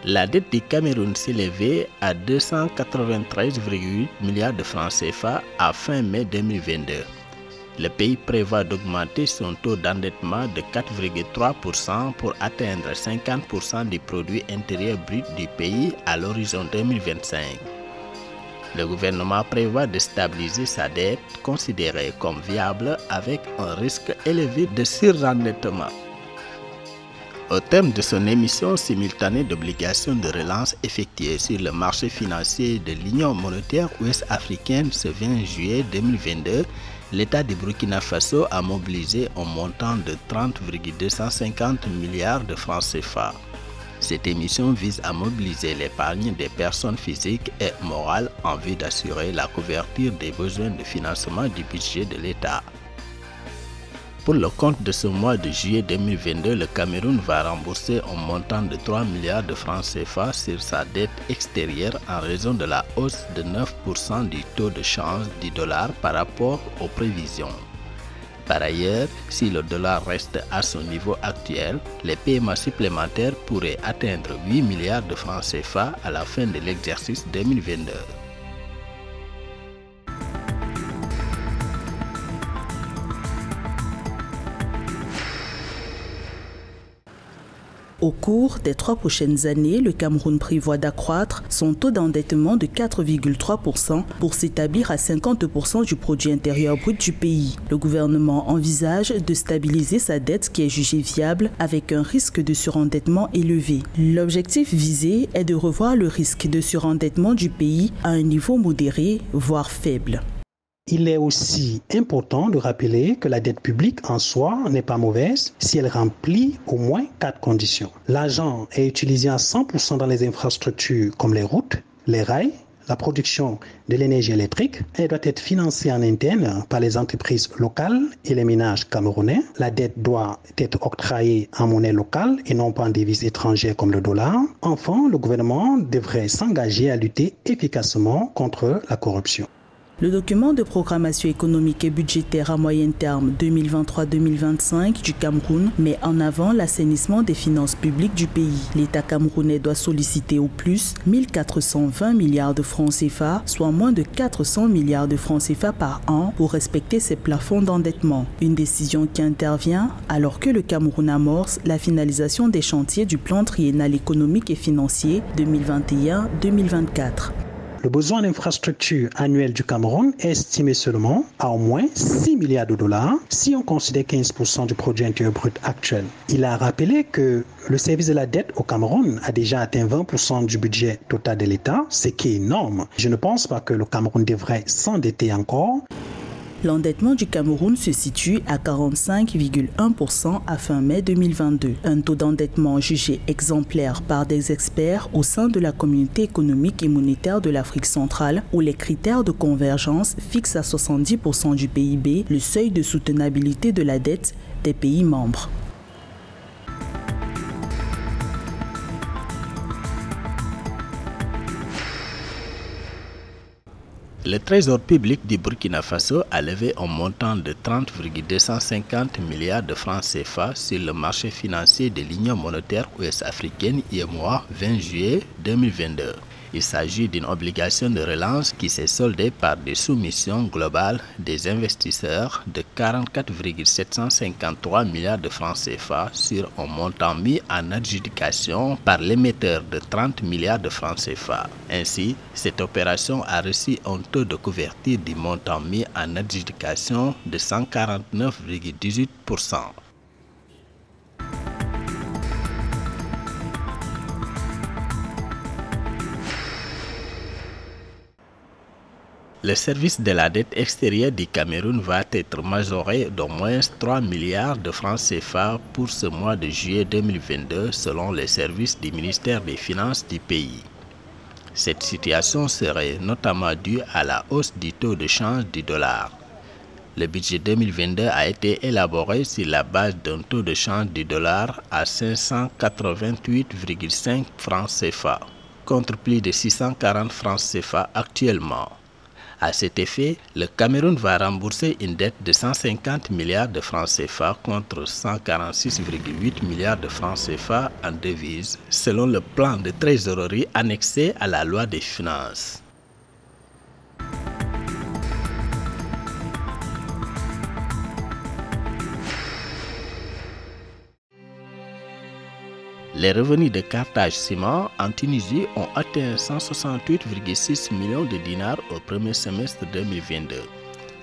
La dette du Cameroun s'élevait à 293,8 milliards de francs CFA à fin mai 2022. Le pays prévoit d'augmenter son taux d'endettement de 4,3% pour atteindre 50% du produit intérieur brut du pays à l'horizon 2025. Le gouvernement prévoit de stabiliser sa dette considérée comme viable avec un risque élevé de surendettement. Au terme de son émission simultanée d'obligations de relance effectuée sur le marché financier de l'Union monétaire ouest-africaine ce 20 juillet 2022, l'État du Burkina Faso a mobilisé un montant de 30,250 milliards de francs CFA. Cette émission vise à mobiliser l'épargne des personnes physiques et morales en vue d'assurer la couverture des besoins de financement du budget de l'État. Pour le compte de ce mois de juillet 2022, le Cameroun va rembourser un montant de 3 milliards de francs CFA sur sa dette extérieure en raison de la hausse de 9% du taux de change du dollar par rapport aux prévisions. Par ailleurs, si le dollar reste à son niveau actuel, les paiements supplémentaires pourraient atteindre 8 milliards de francs CFA à la fin de l'exercice 2022. Au cours des 3 prochaines années, le Cameroun prévoit d'accroître son taux d'endettement de 4,3% pour s'établir à 50% du produit intérieur brut du pays. Le gouvernement envisage de stabiliser sa dette qui est jugée viable avec un risque de surendettement élevé. L'objectif visé est de revoir le risque de surendettement du pays à un niveau modéré, voire faible. Il est aussi important de rappeler que la dette publique en soi n'est pas mauvaise si elle remplit au moins 4 conditions. L'argent est utilisé à 100% dans les infrastructures comme les routes, les rails, la production de l'énergie électrique. Elle doit être financée en interne par les entreprises locales et les ménages camerounais. La dette doit être octroyée en monnaie locale et non pas en devises étrangères comme le dollar. Enfin, le gouvernement devrait s'engager à lutter efficacement contre la corruption. Le document de programmation économique et budgétaire à moyen terme 2023-2025 du Cameroun met en avant l'assainissement des finances publiques du pays. L'État camerounais doit solliciter au plus 1420 milliards de francs CFA, soit moins de 400 milliards de francs CFA par an pour respecter ses plafonds d'endettement. Une décision qui intervient alors que le Cameroun amorce la finalisation des chantiers du plan triennal économique et financier 2021-2024. Le besoin d'infrastructure annuel du Cameroun est estimé seulement à au moins 6 milliards de dollars si on considère 15% du produit intérieur brut actuel. Il a rappelé que le service de la dette au Cameroun a déjà atteint 20% du budget total de l'État, ce qui est énorme. Je ne pense pas que le Cameroun devrait s'endetter encore. L'endettement du Cameroun se situe à 45,1% à fin mai 2022, un taux d'endettement jugé exemplaire par des experts au sein de la communauté économique et monétaire de l'Afrique centrale, où les critères de convergence fixent à 70% du PIB le seuil de soutenabilité de la dette des pays membres. Le Trésor public du Burkina Faso a levé un montant de 30,250 milliards de francs CFA sur le marché financier de l'Union monétaire ouest-africaine UEMOA 20 juillet 2022. Il s'agit d'une obligation de relance qui s'est soldée par des soumissions globales des investisseurs de 44,753 milliards de francs CFA sur un montant mis en adjudication par l'émetteur de 30 milliards de francs CFA. Ainsi, cette opération a reçu un taux de couverture du montant mis en adjudication de 149,18%. Le service de la dette extérieure du Cameroun va être majoré d'au moins 3 milliards de francs CFA pour ce mois de juillet 2022 selon les services du ministère des Finances du pays. Cette situation serait notamment due à la hausse du taux de change du dollar. Le budget 2022 a été élaboré sur la base d'un taux de change du dollar à 588,5 francs CFA, contre plus de 640 francs CFA actuellement. À cet effet, le Cameroun va rembourser une dette de 150 milliards de francs CFA contre 146,8 milliards de francs CFA en devises, selon le plan de trésorerie annexé à la loi des finances. Les revenus de Carthage Ciment en Tunisie ont atteint 168,6 millions de dinars au premier semestre 2022.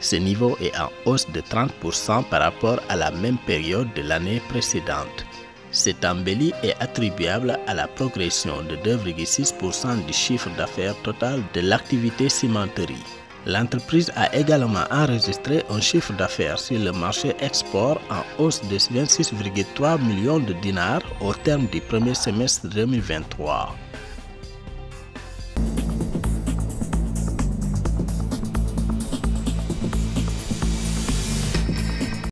Ce niveau est en hausse de 30% par rapport à la même période de l'année précédente. Cette embellie est attribuable à la progression de 2,6% du chiffre d'affaires total de l'activité cimenterie. L'entreprise a également enregistré un chiffre d'affaires sur le marché export en hausse de 26,3 millions de dinars au terme du premier semestre 2023.